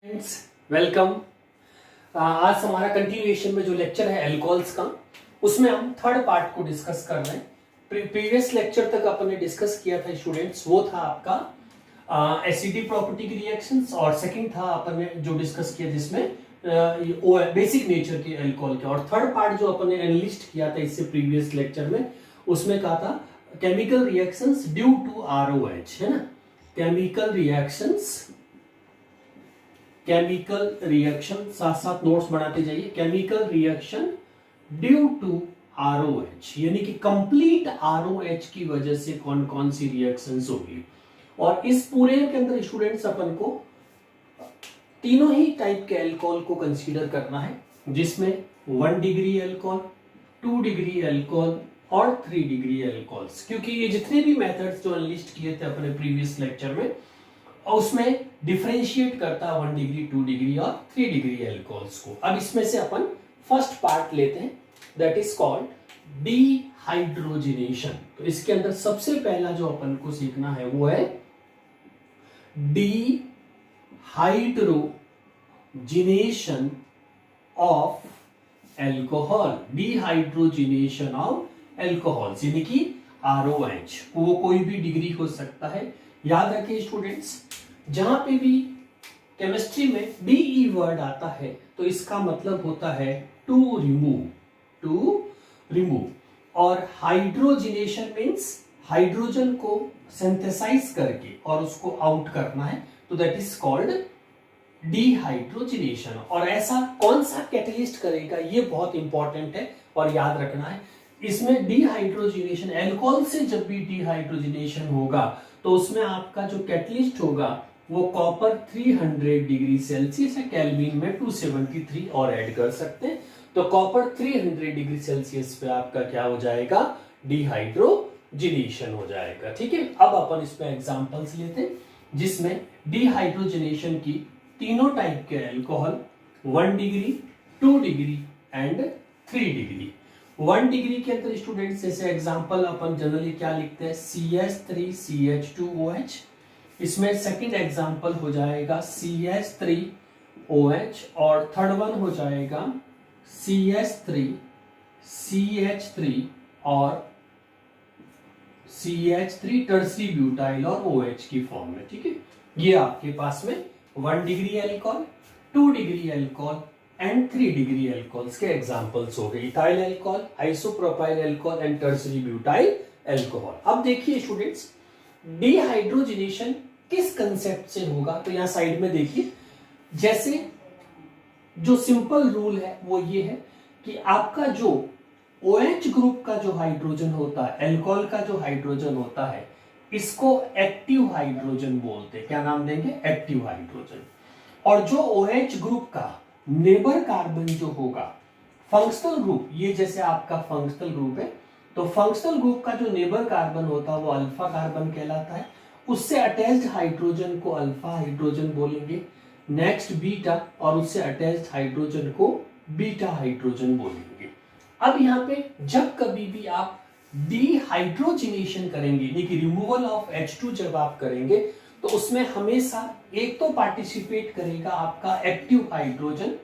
Friends welcome. आज हमारा continuation में जो लेक्चर है एल्कोहल्स का, उसमें हम थर्ड पार्ट को डिस्कस कर रहे हैं। प्रीवियस लेक्चर तक अपन ने डिस्कस किया था स्टूडेंट्स, वो था आपका एसिडिक प्रॉपर्टी की रिएक्शंस, और सेकंड था अपन ने जो डिस्कस किया जिसमें बेसिक नेचर के एल्कोहल के, और थर्ड पार्ट जो अपन ने एनालिस्ट किया था इससे प्रीवियस लेक्चर में, उसमें कहा था chemical reactions due to ROH, है ना। केमिकल रिएक्शन साथ साथ नोट्स बनाते जाइए। Chemical reaction due to ROH, यानी कि कंप्लीट आरओएच की वजह से कौन कौन सी रिएक्शंस होगी। और इस पूरे के अंदर स्टूडेंट्स अपन को तीनों ही टाइप के अल्कोहल को कंसीडर करना है, जिसमें 1 डिग्री अल्कोहल, 2 डिग्री अल्कोहल और 3 डिग्री अल्कोहल्स। क्योंकि ये जितने भी मेथड्स जो लिस्ट किए थे अपने प्रीवियस लेक्चर में, और उसमें डिफरेंशिएट करता है 1 डिग्री, 2 डिग्री और 3 डिग्री अल्कोहल्स को। अब इसमें से अपन फर्स्ट पार्ट लेते हैं, दैट इज कॉल्ड डिहाइड्रोजिनेशन। तो इसके अंदर सबसे पहला जो अपन को सीखना है वो है dehydrogenation of alcohol. Dehydrogenation of alcohols यानी कि आरओएच, वो कोई भी डिग्री हो सकता है। याद रखिए स्टूडेंट्स, जहां पे भी केमिस्ट्री में डीई वर्ड आता है तो इसका मतलब होता है टू रिमूव। और हाइड्रोजिनेशन मींस हाइड्रोजन को सिंथेसाइज करके और उसको आउट करना है, तो दैट इज कॉल्ड डिहाइड्रोजिनेशन। और ऐसा कौन सा कैटलिस्ट करेगा ये बहुत इंपॉर्टेंट है और याद रखना है। इसमें डिहाइड्रोजिनेशन, अल्कोहल से जब भी डिहाइड्रोजिनेशन होगा तो उसमें आपका जो कैटलिस्ट होगा वो कॉपर 300 डिग्री सेल्सियस है, केल्विन में 273 और ऐड कर सकते हैं। तो कॉपर 300 डिग्री सेल्सियस पे आपका क्या हो जाएगा, डिहाइड्रोजिनेशन हो जाएगा। ठीक है, अब अपन इसमें एग्जांपल्स लेते हैं जिसमें डिहाइड्रोजिनेशन की तीनों टाइप के alcohol 1 degree, 2 degree and 3 degree. 1 degree के अंदर स्टूडेंट्स जैसे एग्जांपल अपन जनरली क्या लिखते हैं, CH3CH2OH। इसमें सेकंड एग्जांपल हो जाएगा CH3OH, और थर्ड वन हो जाएगा CH3CH3 और CH3 टर्सरी ब्यूटाइल और OH की फॉर्म में। ठीक है, ये आपके पास में 1 degree alcohol, 2 degree alcohol and 3 degree alcohols के एग्जांपल्स हो गए, ethyl alcohol, isopropyl alcohol and tertiary butyl alcohol. अब देखिए स्टूडेंट्स, डिहाइड्रोजिनेशन किस कंसेप्ट से होगा, तो यहां साइड में देखिए, जैसे जो सिंपल रूल है वो ये है कि आपका जो OH ग्रुप का जो हाइड्रोजन होता है, अल्कोहल का जो हाइड्रोजन होता है, इसको एक्टिव हाइड्रोजन बोलते हैं। क्या नाम देंगे, एक्टिव हाइड्रोजन। और जो OH ग्रुप का नेबर कार्बन जो होगा, फंक्शनल ग्रुप, ये जैसे आपका फंक्शनल ग्रुप है, तो फंक्शनल ग्रुप का जो नेबर कार्बन होता है वो अल्फा कार्बन कहलाता है। उससे अटैच्ड हाइड्रोजन को अल्फा हाइड्रोजन बोलेंगे, नेक्स्ट बीटा, और उससे अटैच्ड हाइड्रोजन को बीटा हाइड्रोजन बोलेंगे। अब यहाँ पे जब कभी भी आप डिहाइड्रोजिनेशन करेंगे, यानी कि रिमूवल ऑफ H2 जब आप करेंगे, तो उसमें हमेशा एक तो पार्टिसिपेट करेगा आपका एक्टिव हाइड्रोजन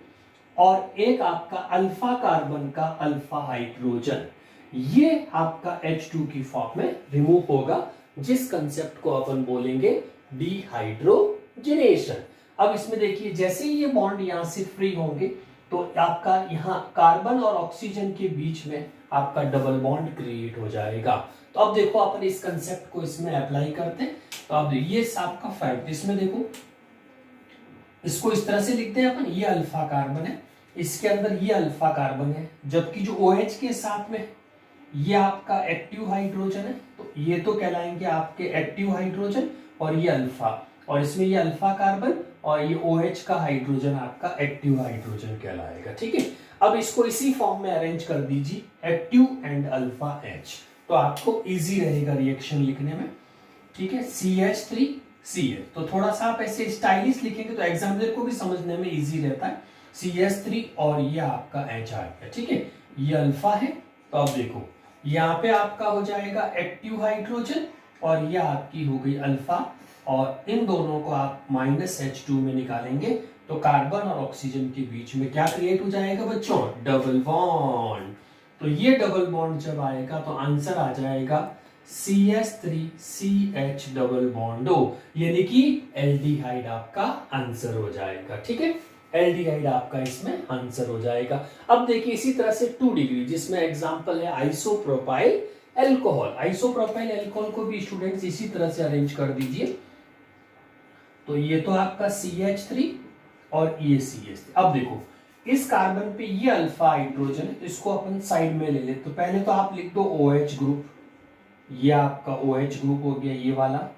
और एक आपका अल्फा कार्बन का अल्फा हाइड्रोजन। ये आपका H2 की फॉर्म में रिमूव होगा, जिस कंसेप्ट को अपन बोलेंगे डिहाइड्रोजिनेशन। अब इसमें देखिए, जैसे ही ये बॉन्ड यहां से फ्री होंगे तो आपका यहाँ कार्बन और ऑक्सीजन के बीच में आपका डबल बॉन्ड क्रिएट हो जाएगा। तो अब देखो अपन इस कंसेप्ट को इसमें अप्लाई करते हैं। तो अब ये आपका फैक्ट, इसमें देखो, इसको इस तरह से लिखते हैं अपन, ये अल्फा कार्बन है, इसके अंदर ये अल्फा कार्बन है, जबकि जो OH के साथ में ये आपका एक्टिव हाइड्रोजन है, तो ये तो कहलाएंगे आपके एक्टिव हाइड्रोजन, और ये अल्फा, और इसमें ये अल्फा कार्बन और ये OH का हाइड्रोजन आपका एक्टिव हाइड्रोजन कहलाएगा। ठीक है, अब इसको इसी फॉर्म में अरेंज कर दीजिए, एक्टिव एंड अल्फा H, तो आपको इजी रहेगा रिएक्शन लिखने में। ठीक है, CH3CH, तो थोड़ा सा आप ऐसे स्टाइलिश लिखेंगे तो एग्जामिनर को भी समझने में इजी रहता है। CH3 और ये आपका H आ गया। ठीक है, ये अल्फा है, तो अब देखो यहाँ पे आपका हो जाएगा एक्टिव हाइड्रोजन और ये आपकी हो गई अल्फा, और इन दोनों को आप -H2 में निकालेंगे तो कार्बन और ऑक्सीजन के बीच में क्या क्रिएट हो जाएगा बच्चों, डबल बॉन्ड। तो ये डबल बॉन्ड जब आएगा तो आंसर आ जाएगा CH3CH डबल बॉन्ड O, यानी कि एल्डिहाइड आपका आंसर हो जाएगा। ठीक है, एल्डिहाइड आपका इसमें आंसर हो जाएगा। अब देखिए इसी तरह से 2 डिग्री जिसमें एग्जांपल है आइसोप्रोपाइल एल्कोहल। आइसोप्रोपाइल एल्कोहल को भी स्टूडेंट्स इसी तरह से अरेंज कर दीजिए। तो ये तो आपका CH3 और ये CH3। अब देखो इस कार्बन पे ये अल्फा हाइड्रोजन है, तो इसको अपन साइड में ले ले। तो पहले तो आप लिख दो OH ग्रुप, ये आपका OH ग्रुप हो गया ये वाला,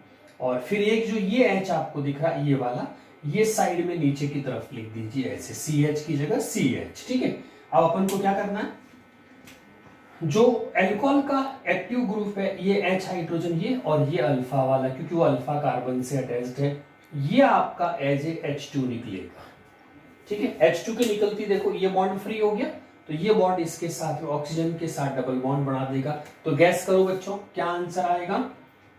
और फिर एक जो ये H आपको दिख रहा है ये वाला, ये साइड में नीचे की तरफ लिख दीजिए ऐसे, CH की जगह CH। ठीक है, अब अपन को क्या करना है, जो अल्कोहल का एक्टिव ग्रुप है ये H हाइड्रोजन ये, और ये अल्फा वाला क्योंकि वो अल्फा कार्बन से अटैच्ड है, ये आपका एज ए H2 निकलेगा। ठीक है, H2 के निकलती देखो ये बॉन्ड फ्री हो गया, तो ये बॉन्ड इसके साथ ऑक्सीजन के साथ डबल बॉन्ड बना देगा। तो गैस करो बच्चों क्या आंसर आएगा,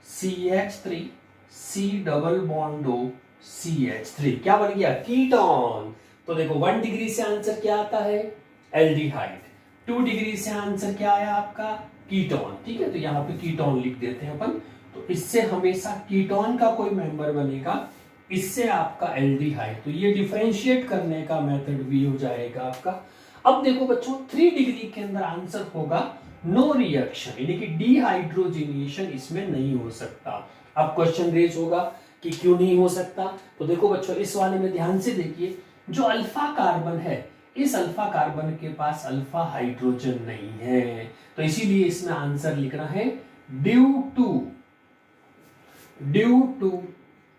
CH3 C double bond O CH3 क्या बन गया, कीटोन। तो देखो 1 डिग्री से आंसर क्या आता है, एल्डिहाइड। 2 डिग्री से आंसर क्या आया आपका, कीटोन। ठीक है, तो यहाँ पे कीटोन लिख देते हैं अपन। तो इससे हमेशा कीटोन का कोई मेंबर बनेगा, इससे आपका एल्डिहाइड। तो ये डिफरेंशिएट करने का मेथड भी हो जाएगा आपका। अब देखो बच्चों 3 डिग्री के अंदर आंसर होगा नो रिएक्शन, यानी कि डिहाइड्रोजिनेशन इसमें नहीं हो सकता। अब क्वेश्चन रेज होगा कि क्यों नहीं हो सकता। तो देखो बच्चों इस वाले में ध्यान से देखिए, जो अल्फा कार्बन है इस अल्फा कार्बन के पास अल्फा हाइड्रोजन नहीं है, तो इसीलिए इसमें आंसर लिखना है due to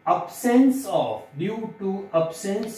absence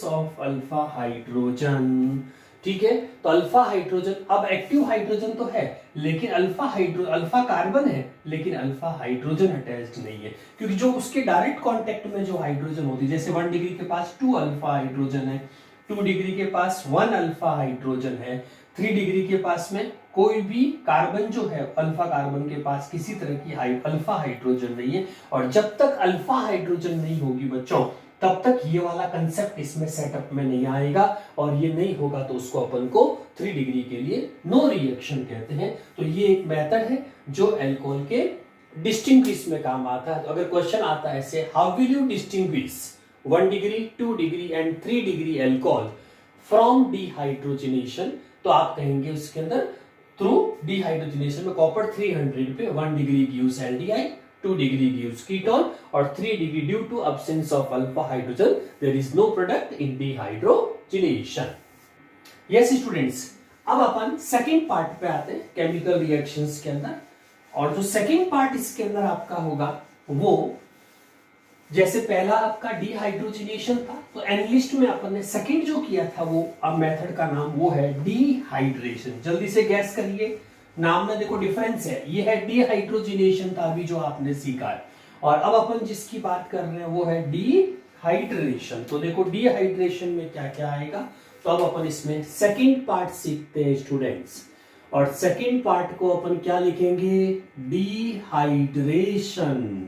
of alpha hydrogen. ठीक है, तो अल्फा हाइड्रोजन, अब एक्टिव हाइड्रोजन तो है लेकिन अल्फा कार्बन है लेकिन अल्फा हाइड्रोजन अटैच्ड नहीं है, क्योंकि जो उसके डायरेक्ट कांटेक्ट में जो हाइड्रोजन होती है, जैसे 1 डिग्री के पास 2 अल्फा हाइड्रोजन है, 2 डिग्री के पास 1 अल्फा हाइड्रोजन है, 3 डिग्री के पास में कोई भी कार्बन जो है अल्फा कार्बन के पास किसी तरह की अल्फा हाइड्रोजन नहीं है। और जब तक अल्फा हाइड्रोजन नहीं होगी बच्चों तब तक ये वाला कंसेप्ट इसमें सेटअप में नहीं आएगा, और ये नहीं होगा तो उसको अपन को 3 डिग्री के लिए नो रिएक्शन कहते हैं। तो ये एक मेथड है जो अल्कोहल के डिस्टिंग्विश में काम आता है। तो अगर क्वेश्चन आता है ऐसे, how will you distinguish 1 degree 2 degree and 3 degree alcohol from dehydrogenation, तो आप कहेंगे उसके अंदर थ्रू डिहाइड्रोजिनेशन में कॉपर 300 पे 1 degree gives aldehyde, 2 degree gives ketone, और 3 degree due to absence of alpha hydrogen there is no product in dehydrogenation. Yes students, अब अपन सेकंड पार्ट पे आते हैं केमिकल रिएक्शंस के अंदर। और जो सेकंड पार्ट इसके अंदर आपका होगा वो, जैसे पहला आपका डिहाइड्रोजिनेशन था, तो एनालिस्ट में अपन ने सेकंड जो किया था वो अब मेथड का नाम वो है डिहाइड्रेशन। जल्दी से गैस करिए, नाम में देखो डिफरेंस है, ये है डिहाइड्रोजिनेशन था अभी जो आपने सीखा है, और अब अपन जिसकी बात कर रहे हैं वो है डिहाइड्रेशन। तो देखो डिहाइड्रेशन में क्या क्या आएगा, तो अब अपन इसमें सेकंड पार्ट सीखते हैं स्टूडेंट्स, और सेकंड पार्ट को अपन क्या लिखेंगे, डिहाइड्रेशन।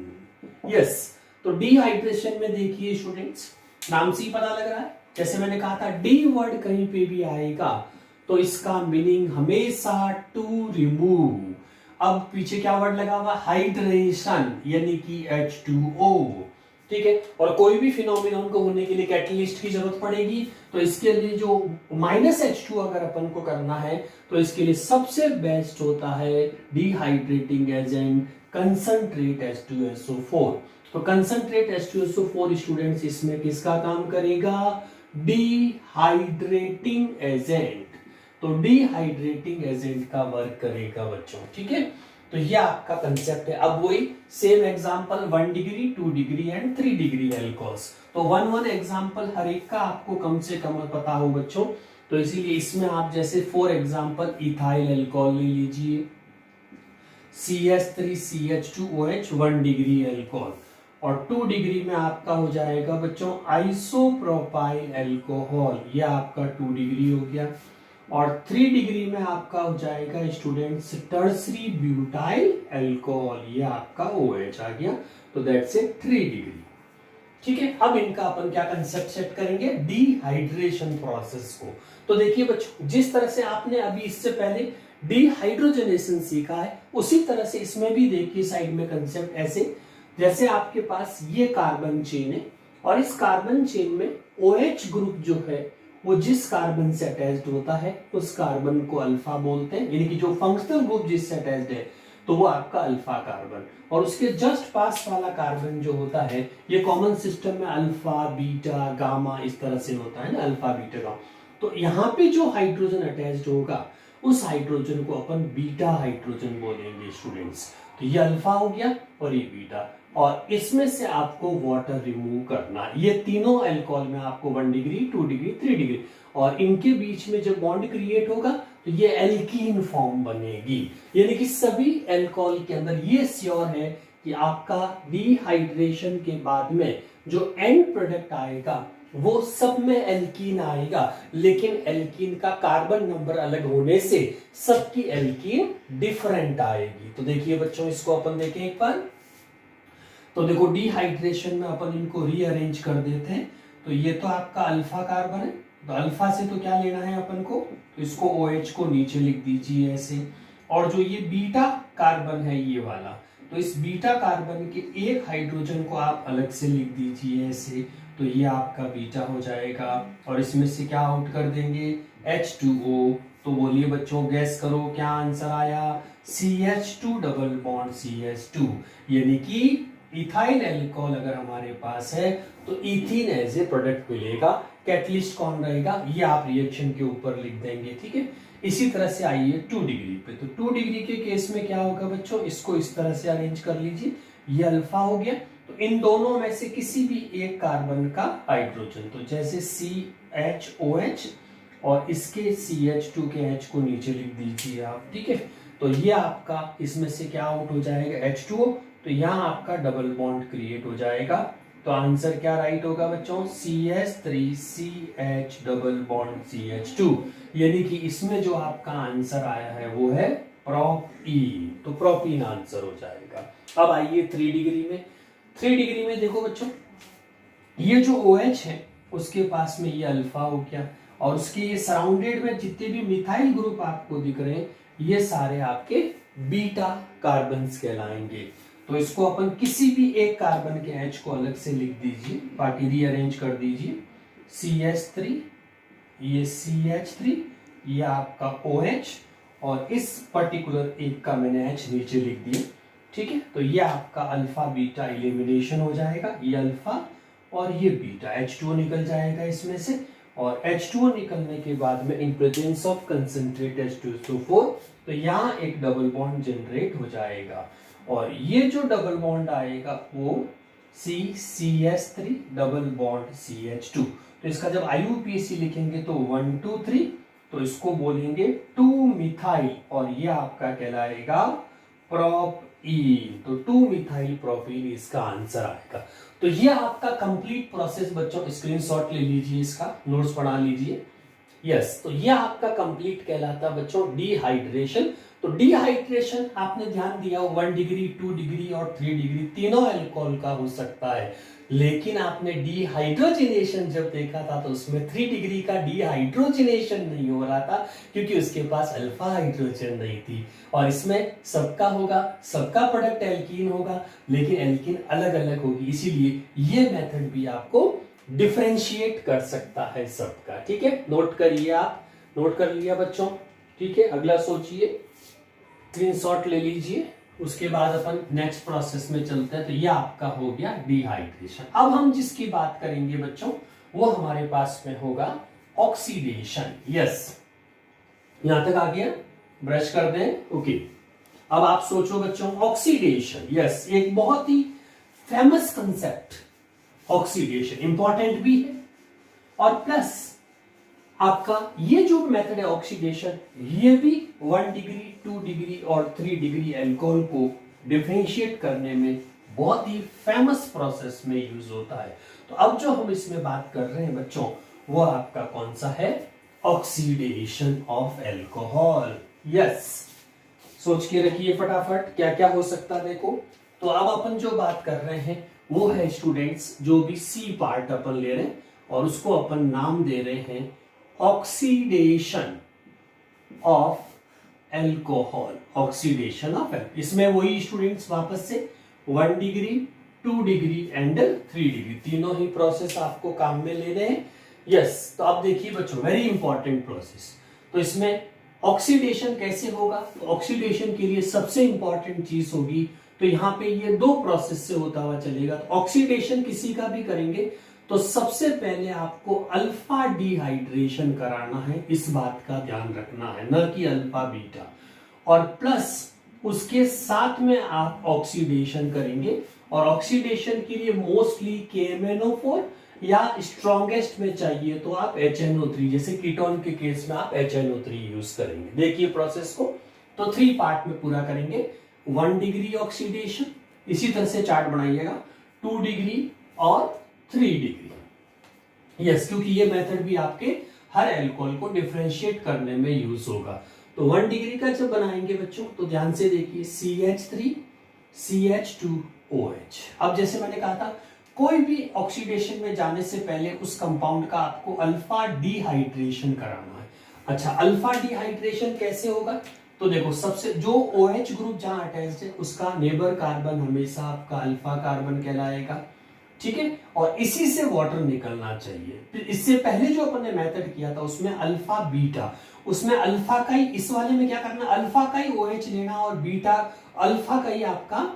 यस, तो डिहाइड्रेशन में देखिए स्टूडेंट्स, नाम से ही पता लग रहा है, जैसे मैंने कहा था डी वर्ड कहीं पे भी आएगा तो इसका मीनिंग हमेशा टू रिमूव। अब पीछे क्या वर्ड लगा हुआ, हाइड्रेशन, यानी कि H2O। ठीक है, और कोई भी फिनोमिनन को होने के लिए कैटलिस्ट की जरूरत पड़ेगी, तो इसके लिए जो -H2 अगर अपन को करना है तो इसके लिए सबसे बेस्ट होता है डिहाइड्रेटिंग एजेंट कंसंट्रेट H2SO4। तो कंसंट्रेट H2SO4 स्टूडेंट्स इसमें किसका काम करेगा, डिहाइड्रेटिंग एजेंट। तो डिहाइड्रेटिंग एजेंट का वर्क करेगा बच्चों। ठीक है, तो ये आपका कंसेप्ट है। अब वही same example 1 degree 2 degree and 3 degree alcohols, तो 1 एग्जांपल हर एक का आपको कम से कम पता हो बच्चों। तो इसीलिए इसमें आप जैसे फॉर एग्जांपल इथाइल अल्कोहल ले लीजिए, CH3CH2OH 1 डिग्री अल्कोहल, और 2 डिग्री में आपका हो जाएगा बच्चों आइसोप्रोपाइल अल्कोहल, ये आपका 2 डिग्री हो गया, और 3 डिग्री में आपका हो जाएगा स्टूडेंट्स टर्सरी ब्यूटाइल अल्कोहल, ये आपका OH आ गया, तो दैट्स ए 3 डिग्री। ठीक है, अब इनका अपन क्या कंसेप्ट सेट करेंगे, डिहाइड्रेशन प्रोसेस को। तो देखिए बच्चों, जिस तरह से आपने अभी इससे पहले डिहाइड्रोजनेशन सीखा है, उसी तरह से इसमें भी देखिए साइड में कंसेप्ट ऐसे, जैसे आपके पास ये कार्बन चेन है और इस कार्बन चेन में OH ग्रुप जो है वो जिस कार्बन से अटैच्ड होता है उस कार्बन को अल्फा बोलते हैं, यानी कि जो फंक्शनल ग्रुप जिससे अटैच्ड है तो वो आपका अल्फा कार्बन, और उसके जस्ट पास वाला कार्बन जो होता है ये कॉमन सिस्टम में अल्फा बीटा गामा इस तरह से होता है ना, अल्फा बीटा गामा। तो यहाँ पे जो हाइड्रोजन अटैच्ड होगा उस हाइड्रोजन को अपन बीटा हाइड्रोजन बोलेंगे स्टूडेंट्स। तो ये अल्फा हो गया और ये बीटा, और इसमें से आपको वाटर रिमूव करना। ये तीनों अल्कोहल में आपको 1 डिग्री 2 डिग्री 3 डिग्री, और इनके बीच में जब बॉन्ड क्रिएट होगा तो ये एल्कीन फॉर्म बनेगी। यानी कि सभी अल्कोहल के अंदर ये श्योर है कि आपका डिहाइड्रेशन के बाद में जो एंड प्रोडक्ट आएगा वो सब में एल्कीन आएगा, लेकिन एल्कीन का कार्बन नंबर अलग होने से सबकी एल्कीन डिफरेंट आएगी। तो देखिए बच्चों, इसको अपन देखें एक बार। तो देखो, डिहाइड्रेशन में अपन इनको रीअरेंज कर देते हैं। तो ये तो आपका अल्फा कार्बन है, तो अल्फा से तो क्या लेना है अपन को, तो इसको OH को नीचे लिख दीजिए ऐसे, और जो ये बीटा कार्बन है ये वाला, तो इस बीटा कार्बन के एक हाइड्रोजन को आप अलग से लिख दीजिए ऐसे, तो ये आपका बीटा हो जाएगा, और इसमें से क्या आउट कर देंगे H2O। तो बोलिए बच्चों, गैस करो क्या आंसर आया, CH2 डबल बॉन्ड CH2, यानी कि इथाइल अल्कोहल अगर हमारे पास है तो इथीन एज ए प्रोडक्ट मिलेगा। कैटलिस्ट कौन रहेगा, ये आप रिएक्शन के ऊपर लिख देंगे, ठीक है। इसी तरह से आइए 2 डिग्री पे, तो 2 डिग्री के केस में क्या होगा बच्चों, इसको इस तरह से अरेंज कर लीजिए, ये अल्फा हो गया। तो इन दोनों में से किसी भी एक कार्बन का हाइड्रोजन, तो जैसे CHOH और इसके CH2 के H को नीचे लिख दीजिए आप, ठीक है। तो ये आपका इसमें से क्या आउट हो जाएगा H2O, तो यहाँ आपका डबल बॉन्ड क्रिएट हो जाएगा। तो आंसर क्या राइट होगा बच्चों, CH3CH डबल बॉन्ड CH2, यानी कि इसमें जो आपका आंसर आया है वो है प्रोपीन। तो प्रोपीन आंसर हो जाएगा। अब आइए 3 डिग्री में। 3 डिग्री में देखो बच्चों, ये जो OH है उसके पास में ये अल्फा हो गया, और उसके ये सराउंडेड में जितने भी मिथाइल ग्रुप आपको दिख रहे हैं ये सारे आपके बीटा कार्बन्स कहलाएंगे। तो इसको अपन किसी भी एक कार्बन के H को अलग से लिख दीजिए, बाकी रीअरेंज कर दीजिए, CH3, ये CH3, ये आपका OH, और इस पर्टिकुलर एक का मैंने H नीचे लिख दिया, ठीक है। तो ये आपका अल्फा बीटा एलिमिनेशन हो जाएगा, ये अल्फा और ये बीटा, H2O निकल जाएगा इसमें से, और H2O निकलने के बाद में in presence of concentrate H2SO4 तो यहाँ एक डबल बॉन्ड जनरेट हो जाएगा, और ये जो डबल बॉन्ड आएगा वो CH3 डबल बॉन्ड CH2। तो इसका जब IUPAC लिखेंगे तो 1 2 3, तो इसको बोलेंगे 2 मिथाइल, और ये आपका कहलाएगा प्रोपीन। तो 2 मिथाइल प्रोपीन इसका आंसर आएगा। तो ये आपका कंप्लीट प्रोसेस बच्चों, स्क्रीनशॉट ले लीजिए, इसका नोट्स पढ़ा लीजिए। यस, तो ये आपका कंप्लीट कहलाता बच्चों डिहाइड्रेशन। तो डिहाइड्रेशन आपने ध्यान दिया 1 डिग्री 2 डिग्री और 3 डिग्री तीनों अल्कोहल का हो सकता है, लेकिन आपने डिहाइड्रोजिनेशन जब देखा था तो उसमें 3 डिग्री का डिहाइड्रोजिनेशन नहीं हो रहा था, क्योंकि उसके पास अल्फा हाइड्रोजन नहीं थी, और इसमें सबका होगा, सबका प्रोडक्ट एल्कीन होगा, लेकिन एल्कीन अलग अलग होगी, इसीलिए ये मेथड भी आपको डिफरेंशिएट कर सकता है सबका, ठीक है। नोट करिए, आप नोट कर लिया बच्चों, ठीक है। अगला सोचिए, स्क्रीनशॉट ले लीजिए, उसके बाद अपन नेक्स्ट प्रोसेस में चलते हैं। तो ये आपका हो गया डिहाइड्रेशन। अब हम जिसकी बात करेंगे बच्चों वो हमारे पास में होगा ऑक्सीडेशन। यस, यहां तक आ गया, ब्रश कर दें, ओके। अब आप सोचो बच्चों, ऑक्सीडेशन, यस, एक बहुत ही फेमस कंसेप्ट, ऑक्सीडेशन इंपॉर्टेंट भी है, और प्लस आपका ये जो मेथड है ऑक्सीडेशन, ये भी 1 डिग्री 2 डिग्री और 3 डिग्री अल्कोहल को डिफरेंशिएट करने में बहुत ही फेमस प्रोसेस में यूज होता है। तो अब जो हम इसमें बात कर रहे हैं बच्चों, वो आपका कौन सा है, ऑक्सीडेशन ऑफ अल्कोहल। यस, सोच के रखिए फटाफट क्या क्या हो सकता है। देखो, तो अब अपन जो बात कर रहे हैं वो है स्टूडेंट्स जो भी सी पार्ट अपन ले रहे हैं और उसको अपन नाम दे रहे हैं oxidation of alcohol, oxidation of alcohol. इसमें वही स्टूडेंट्स वापस से 1 डिग्री 2 डिग्री एंड 3 डिग्री तीनों ही प्रोसेस आपको काम में लेने हैं। यस, तो अब देखिए बच्चों, वेरी इंपॉर्टेंट प्रोसेस। तो इसमें ऑक्सीडेशन कैसे होगा? तो ऑक्सीडेशन के लिए सबसे इंपॉर्टेंट चीज होगी, तो यहां पे ये 2 प्रोसेस से होता हुआ चलेगा। तो ऑक्सीडेशन किसी का भी करेंगे तो सबसे पहले आपको अल्फा डिहाइड्रेशन कराना है, इस बात का ध्यान रखना है, न कि अल्फा बीटा। और प्लस उसके साथ में आप ऑक्सीडेशन करेंगे, और ऑक्सीडेशन के लिए मोस्टली KMnO4 या स्ट्रॉन्गेस्ट में चाहिए तो आप HNO3, जैसे कीटोन के केस में आप HNO3 यूज करेंगे। देखिए प्रोसेस को, तो 3 पार्ट में पूरा करेंगे। 1 डिग्री ऑक्सीडेशन, इसी तरह से चार्ट बनाइएगा, 2 डिग्री और 3 डिग्री। यस, क्योंकि ये मेथड भी आपके हर एल्कोहल को डिफरेंशिएट करने में यूज होगा। तो 1 डिग्री का जब बनाएंगे बच्चों, तो ध्यान से देखिए, CH3 CH2OH। अब जैसे मैंने कहा था, कोई भी ऑक्सीडेशन में जाने से पहले उस कंपाउंड का आपको अल्फा डिहाइड्रेशन कराना है। अच्छा, अल्फा डिहाइड्रेशन कैसे होगा? तो देखो, सबसे जो OH ग्रुप जहां अटैच्ड है उसका नेबर कार्बन हमेशा आपका अल्फा कार्बन कहलाएगा, ठीक है, और इसी से वाटर निकलना चाहिए। फिर इससे पहले जो अपन ने मेथड किया था उसमें अल्फा बीटा, उसमें अल्फा का ही, इस वाले में क्या करना, अल्फा का ही OH लेना और बीटा अल्फा का ही आपका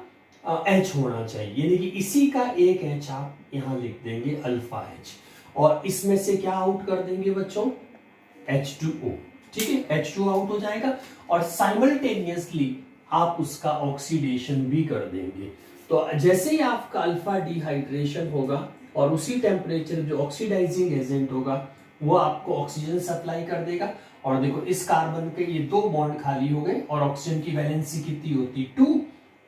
H होना चाहिए, यानी कि इसी का एक H आप यहां लिख देंगे अल्फा H, और इसमें से क्या आउट कर देंगे बच्चों, H2O, ठीक है, H2 आउट हो जाएगा, और साइमल्टेनियसली आप उसका ऑक्सीडेशन भी कर देंगे। तो जैसे ही आपका अल्फा डिहाइड्रेशन होगा और उसी टेम्परेचर जो ऑक्सीडाइजिंग एजेंट होगा वो आपको ऑक्सीजन सप्लाई कर देगा। और देखो, इस कार्बन के ये 2 बॉन्ड खाली हो गए और ऑक्सीजन की वैलेंसी कितनी होती, 2,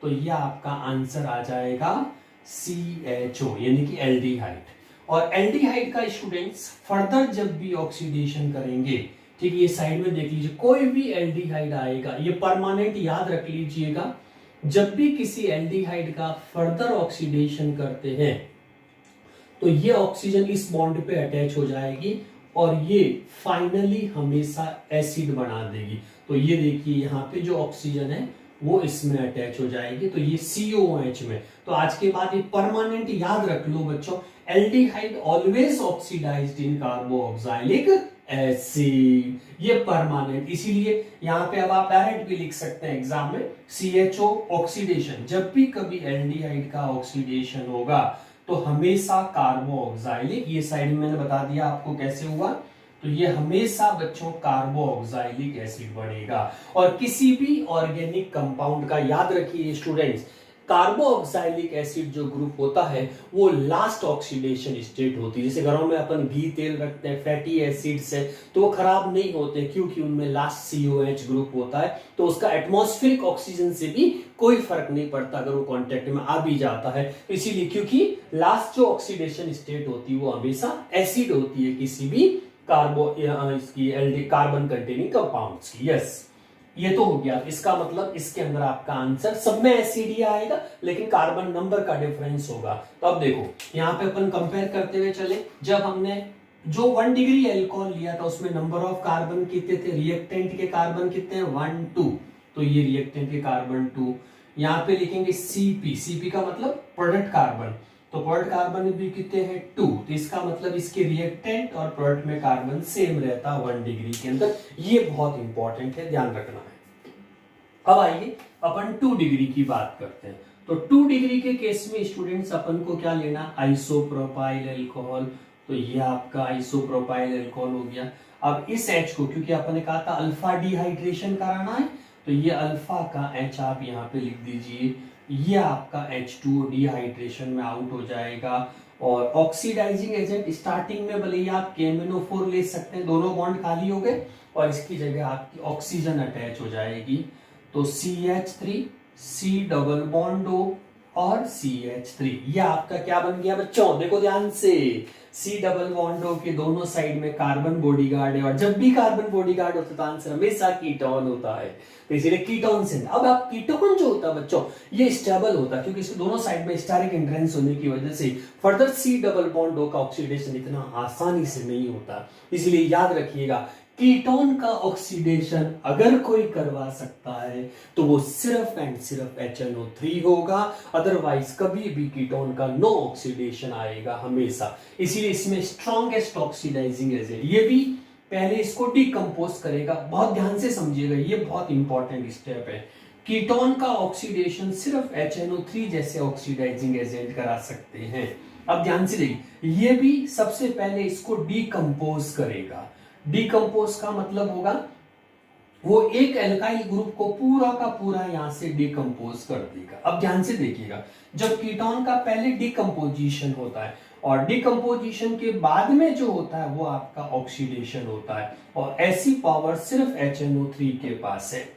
तो ये आपका आंसर आ जाएगा CHO, यानी कि एल्डिहाइड। और एल्डिहाइड का स्टूडेंट्स फर्दर जब भी ऑक्सीडेशन करेंगे, ठीक है, ये साइड में देख लीजिए, कोई भी एल्डिहाइड आएगा, ये परमानेंट याद रख लीजिएगा, जब भी किसी एल्डिहाइड का फर्दर ऑक्सीडेशन करते हैं तो ये ऑक्सीजन इस बॉन्ड पे अटैच हो जाएगी और ये फाइनली हमेशा एसिड बना देगी। तो ये देखिए, यहाँ पे जो ऑक्सीजन है वो इसमें अटैच हो जाएगी, तो ये COH में। तो आज के बाद ये परमानेंट याद रख लो बच्चों, एल्डिहाइड ऑलवेज ऑक्सीडाइज्ड इन कार्बोक्सिलिक एसिड, ये परमानेंट। इसीलिए यहाँ पे अब आप डायरेक्ट भी लिख सकते हैं एग्जाम में, CHO ऑक्सीडेशन, जब भी कभी एल्डिहाइड का ऑक्सीडेशन होगा तो हमेशा कार्बोक्सिलिक, ये साइड में मैंने बता दिया आपको कैसे हुआ, तो ये हमेशा बच्चों कार्बोक्सिलिक एसिड बनेगा। और किसी भी ऑर्गेनिक कंपाउंड का याद रखिए स्टूडेंट्स, कार्बोक्सिलिक एसिड जो ग्रुप होता है वो लास्ट ऑक्सीडेशन स्टेट होती है। जैसे घरों में अपन घी तेल रखते हैं, फैटी एसिड्स है, तो वो खराब नहीं होते क्योंकि उनमें लास्ट COH ग्रुप होता है, तो उसका एटमॉस्फेरिक ऑक्सीजन से भी कोई फर्क नहीं पड़ता अगर वो कांटेक्ट में आ भी जाता है। इसीलिए, क्योंकि लास्ट जो ऑक्सीडेशन स्टेट होती है वो हमेशा एसिड होती है किसी भी कार्बन कंटेनिंग कंपाउंड्स की। यस, ये तो हो गया। इसका मतलब इसके अंदर आपका आंसर सब में एसिड ही आएगा, लेकिन कार्बन नंबर का डिफरेंस होगा। तो अब देखो, यहाँ पे अपन कंपेयर करते हुए चले, जब हमने जो 1 डिग्री एल्कोहल लिया था उसमें नंबर ऑफ कार्बन कितने थे, रिएक्टेंट के कार्बन कितने हैं, 1 2, तो ये रिएक्टेंट के कार्बन 2। यहाँ पे लिखेंगे CP का मतलब प्रोडक्ट कार्बन, तो प्रोडक्ट कार्बन भी कितने हैं, 2, तो इसका मतलब इसके रिएक्टेंट और प्रोडक्ट में कार्बन सेम रहता है 1 डिग्री के अंदर। ये बहुत इंपॉर्टेंट है, ध्यान रखना है। अब आइए अपन 2 डिग्री की बात करते हैं। तो 2 डिग्री के केस में स्टूडेंट्स अपन को क्या लेना, आइसोप्रोपाइल अल्कोहल, तो ये आपका आइसोप्रोपाइल अल्कोहल हो गया। अब इस H को, क्योंकि अपन ने कहा था अल्फा डिहाइड्रेशन कराना है, तो ये अल्फा का H आप यहाँ पे लिख दीजिए, ये आपका H2O डिहाइड्रेशन में आउट हो जाएगा। और ऑक्सीडाइजिंग एजेंट स्टार्टिंग में भले ही आप KMnO4 ले सकते हैं, दोनों बॉन्ड खाली हो गए और इसकी जगह आपकी ऑक्सीजन अटैच हो जाएगी, तो CH3 C double bond O और CH3। ये आपका क्या बन गया बच्चों, देखो ध्यान से, C डबल बॉन्डो के दोनों साइड में कार्बन बॉडीगार्ड है, और जब भी कार्बन बॉडीगार्ड होता है तो आंसर हमेशा कीटोन होता है, तो इसीलिए कीटोन से। अब आप कीटोन जो होता है बच्चों, ये स्टेबल होता है क्योंकि इसके दोनों साइड में स्टेरिक एंट्रेंस होने की वजह से फर्दर C डबल बॉन्डो का ऑक्सीडेशन इतना आसानी से नहीं होता। इसलिए याद रखिएगा, कीटोन का ऑक्सीडेशन अगर कोई करवा सकता है तो वो सिर्फ एंड सिर्फ HNO3 होगा, अदरवाइज कभी भी कीटोन का नो ऑक्सीडेशन आएगा हमेशा। इसीलिए इसमें स्ट्रॉन्गेस्ट ऑक्सीडाइजिंग एजेंट, ये भी पहले इसको डिकम्पोज करेगा, बहुत ध्यान से समझिएगा, ये बहुत इंपॉर्टेंट स्टेप है। कीटोन का ऑक्सीडेशन सिर्फ HNO3 जैसे ऑक्सीडाइजिंग एजेंट करा सकते हैं। अब ध्यान से देखिए, ये भी सबसे पहले इसको डिकम्पोज करेगा। डिकम्पोज का मतलब होगा वो एक एल्काइल ग्रुप को पूरा का पूरा यहां से डिकम्पोज कर देगा। अब ध्यान से देखिएगा, जब कीटोन का पहले डिकम्पोजिशन होता है और डिकम्पोजिशन के बाद में जो होता है वो आपका ऑक्सीडेशन होता है, और ऐसी पावर सिर्फ HNO3 के पास है।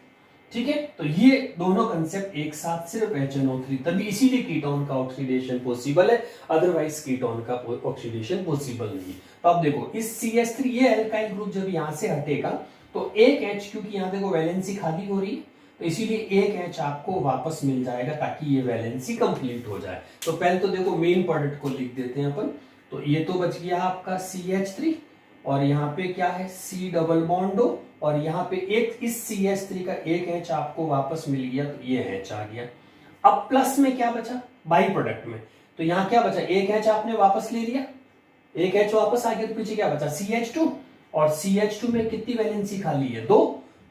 ठीक है, तो ये दोनों कंसेप्ट एक साथ सिर्फ HNO3, तभी इसीलिए कीटोन का ऑक्सीडेशन पॉसिबल है, अदरवाइज कीटोन का ऑक्सीडेशन पॉसिबल नहीं। तो अब देखो, इस CH3 ये एल्काइल ग्रुप जब यहां से हटेगा तो एक H, क्योंकि यहां देखो वैलेंसी खाली हो रही है, तो इसीलिए एक H आपको वापस मिल जाएगा ताकि ये वैलेंसी कंप्लीट हो जाए। तो पहले तो देखो मेन प्रोडक्ट को लिख देते हैं अपन। तो ये तो बच गया आपका CH3, और यहाँ पे क्या है C डबल बॉन्डो, और यहाँ पे एक इस CH3 का एक H आपको वापस मिल गया, तो ये H आ गया। अब प्लस में क्या बचा बाई प्रोडक्ट में, तो यहाँ क्या बचा, एक H आपने वापस ले लिया, एक H वापस आ गया, तो पीछे क्या बचा CH2, और CH2 में कितनी वैलेंसी खाली है, 2।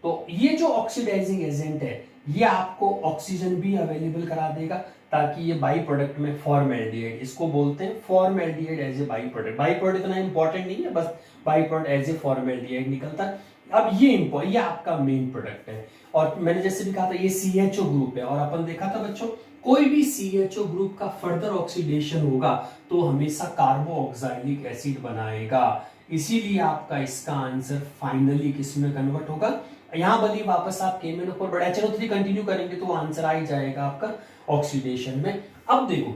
तो ये जो ऑक्सीडाइजिंग एजेंट है ये आपको ऑक्सीजन भी अवेलेबल करा देगा, ताकि ये बाई प्रोडक्ट में फॉर्मल्डिहाइड, इसको बोलते हैं formaldehyde as a by product. By product इतना इंपॉर्टेंट नहीं है, बस by product as a formaldehyde निकलता है। अब ये आपका मेन प्रोडक्ट है, और मैंने जैसे भी कहा था ये CHO ग्रुप है, और अपन देखा था बच्चों, कोई भी CHO ग्रुप का फर्दर ऑक्सीडेशन होगा तो हमेशा कार्बोक्सिलिक एसिड बनाएगा, इसीलिए आपका इसका आंसर फाइनली किस में कन्वर्ट होगा, यहां भले वापस आप केमेन ऊपर बड़ा HNO3 कंटिन्यू करेंगे तो आंसर आ ही जाएगा आपका ऑक्सीडेशन में। अब देखो,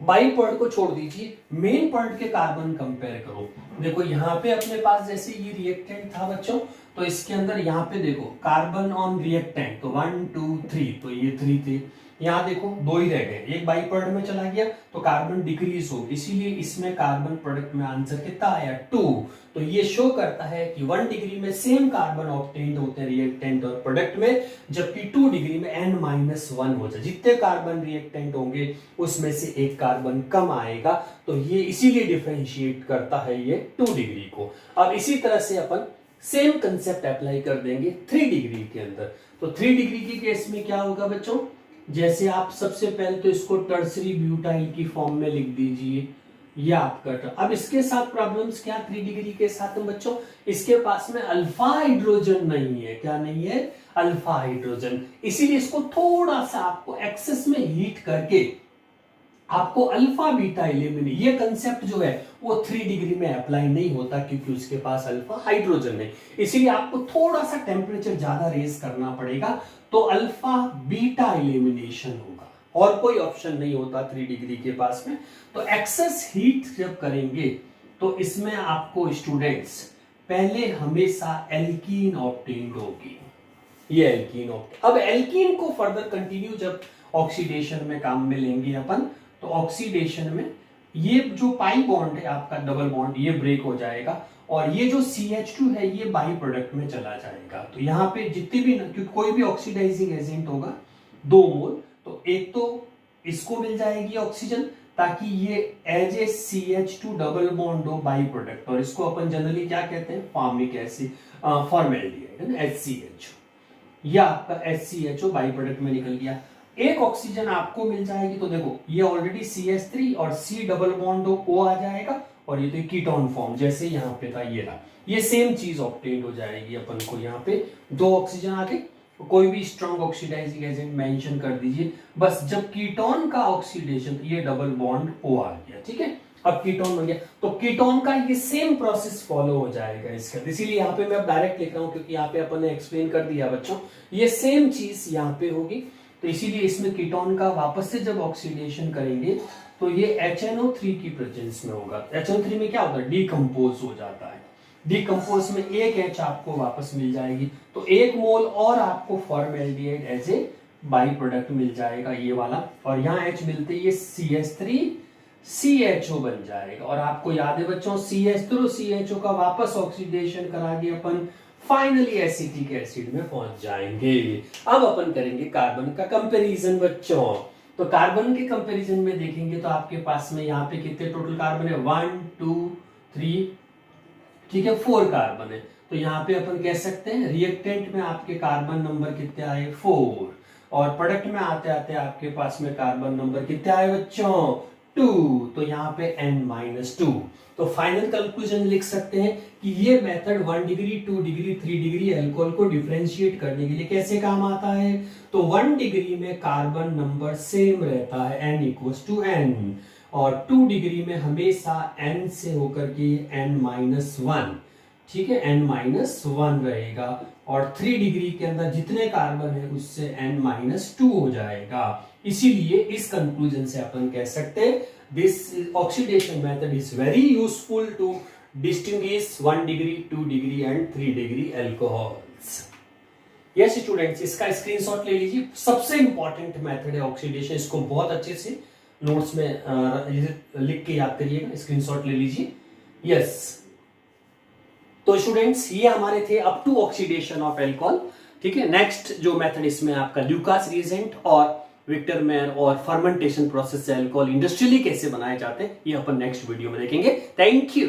बाई पार्ट को छोड़ दीजिए, मेन पार्ट के कार्बन कंपेयर करो। देखो यहाँ पे अपने पास जैसे ये रिएक्टेंट था बच्चों, तो इसके अंदर यहाँ पे देखो कार्बन ऑन रिएक्टेंट, तो 1 2 3, तो ये 3 थे। यहाँ देखो 2 ही रह गए, एक बाई पार्ट में चला गया तो कार्बन डिक्रीज हो, इसीलिए इसमें कार्बन प्रोडक्ट में आंसर कितना आया 2। तो ये शो करता है कि 1 डिग्री में सेम कार्बन ऑब्टेन्ड होते हैं रिएक्टेंट और प्रोडक्ट में, जबकि 2 डिग्री में n-1 हो जाए, जितने कार्बन रिएक्टेंट होंगे उसमें से एक कार्बन कम आएगा, तो ये इसीलिए डिफरेंशिएट करता है ये 2 डिग्री को। अब इसी तरह से अपन सेम कंसेप्ट अप्लाई कर देंगे 3 डिग्री के अंदर। तो 3 डिग्री के केस में क्या होगा बच्चों, जैसे आप सबसे पहले तो इसको टर्सरी ब्यूटाइल की फॉर्म में लिख दीजिए, ये आपका अब इसके साथ प्रॉब्लम्स क्या 3 डिग्री के साथ बच्चों, इसके पास में अल्फा हाइड्रोजन नहीं है, क्या नहीं है, अल्फा हाइड्रोजन, इसीलिए इसको थोड़ा सा आपको एक्सेस में हीट करके आपको अल्फा बीटा एलिमिनेट, ये कंसेप्ट जो है वो 3 डिग्री में अप्लाई नहीं होता क्योंकि उसके पास अल्फा हाइड्रोजन है, इसीलिए आपको थोड़ा सा टेम्परेचर ज्यादा रेज करना पड़ेगा, तो अल्फा बीटा एलिमिनेशन होगा, और कोई ऑप्शन नहीं होता 3 डिग्री के पास में। तो एक्सेस हीट जब करेंगे तो इसमें आपको स्टूडेंट्स पहले हमेशा एल्कीन ऑब्टेन्ड होगी, ये एल्कीन ऑब्टेन्ड। अब एल्कीन को फर्दर कंटिन्यू जब ऑक्सीडेशन में काम में लेंगे अपन, तो ऑक्सीडेशन में ये जो पाई बॉन्ड है आपका डबल बॉन्ड ये ब्रेक हो जाएगा, और ये जो CH2 है ये बाई प्रोडक्ट में चला जाएगा। तो यहाँ पे जितने भी, क्योंकि कोई भी ऑक्सीडाइजिंग एजेंट होगा 2 मोल, तो एक तो इसको मिल जाएगी ऑक्सीजन ताकि ये as a CH2 double bond हो बाई प्रोडक्ट, और इसको अपन जनरली क्या कहते हैं, फॉर्मिक एसिड, फॉर्मेल्डिहाइड HCHO, या आपका HCHO बाई प्रोडक्ट में निकल गया। एक ऑक्सीजन आपको मिल जाएगी, तो देखो ये ऑलरेडी CH3 और C डबल बॉन्ड O आ जाएगा, और ये तो कीटोन फॉर्म जैसे यहाँ पे था ये रहा, ये सेम चीज ऑब्टेन हो जाएगी अपन को। यहाँ पे 2 ऑक्सीजन आ गए, कोई भी स्ट्रॉन्ग ऑक्सीडाइजिंग एजेंट मेंशन कर दीजिए, बस जब कीटोन का ऑक्सीडेशन, ये डबल बॉन्ड O आ गया, ठीक है, अब कीटोन बन गया, तो कीटोन का ये सेम प्रोसेस फॉलो हो जाएगा इसका, इसीलिए यहाँ पे मैं डायरेक्ट लिख रहा हूँ क्योंकि यहाँ पे अपन ने एक्सप्लेन कर दिया बच्चों, ये सेम चीज यहाँ पे होगी। तो इसीलिए इसमें कीटोन का वापस से जब ऑक्सीडेशन करेंगे तो ये HNO3 की प्रेजेंस में होगा। HNO3 में क्या होता है, डिकम्पोज हो जाता है। डिकम्पोज में एक H आपको वापस मिल जाएगी, तो 1 मोल और आपको formaldehyde as a by product मिल जाएगा ये वाला, और यहाँ H मिलते ये CH3CHO बन जाएगा। और आपको याद है बच्चों, CH3CHO का वापस ऑक्सीडेशन करा के अपन फाइनली एसिटिक एसिड में पहुंच जाएंगे। अब अपन करेंगे कार्बन का कंपैरिजन बच्चों। तो कार्बन के कंपैरिजन में देखेंगे तो आपके पास में यहाँ पे कितने टोटल कार्बन है, 1 2 3, ठीक है, 4 कार्बन है। तो यहाँ पे अपन कह सकते हैं रिएक्टेंट में आपके कार्बन नंबर कितने आए, 4, और प्रोडक्ट में आते आते आपके पास में कार्बन नंबर कितने आए बच्चों, 2, तो यहाँ पे N-2। तो फाइनल कंक्लूजन लिख सकते हैं कि ये method 1 degree 2 degree 3 degree alcohol को डिफरेंशिएट करने के लिए कैसे काम आता है। तो 1 डिग्री में कार्बन नंबर सेम रहता है N=N, और 2 डिग्री में हमेशा N से होकर के N-1, ठीक है, N-1 रहेगा, और 3 डिग्री के अंदर जितने कार्बन है उससे N-2 हो जाएगा। इसीलिए इस कंक्लूजन से अपन कह सकते हैं this oxidation method is very useful to distinguish 1 degree 2 degree and 3 degree alcohols. Yes students, इसका स्क्रीनशॉट ले लीजिए, सबसे इंपॉर्टेंट मेथड है ऑक्सीडेशन, इसको बहुत अच्छे से नोट्स में लिख के याद करिएगा, स्क्रीनशॉट ले लीजिए। यस, तो स्टूडेंट्स ये हमारे थे up to oxidation of alcohol, ठीक है। नेक्स्ट जो मेथड इसमें आपका ल्यूकास रिएजेंट और विक्टर मैन और फर्मेंटेशन प्रोसेस से अल्कोहल इंडस्ट्रियली कैसे बनाए जाते हैं, ये अपन नेक्स्ट वीडियो में देखेंगे। Thank you.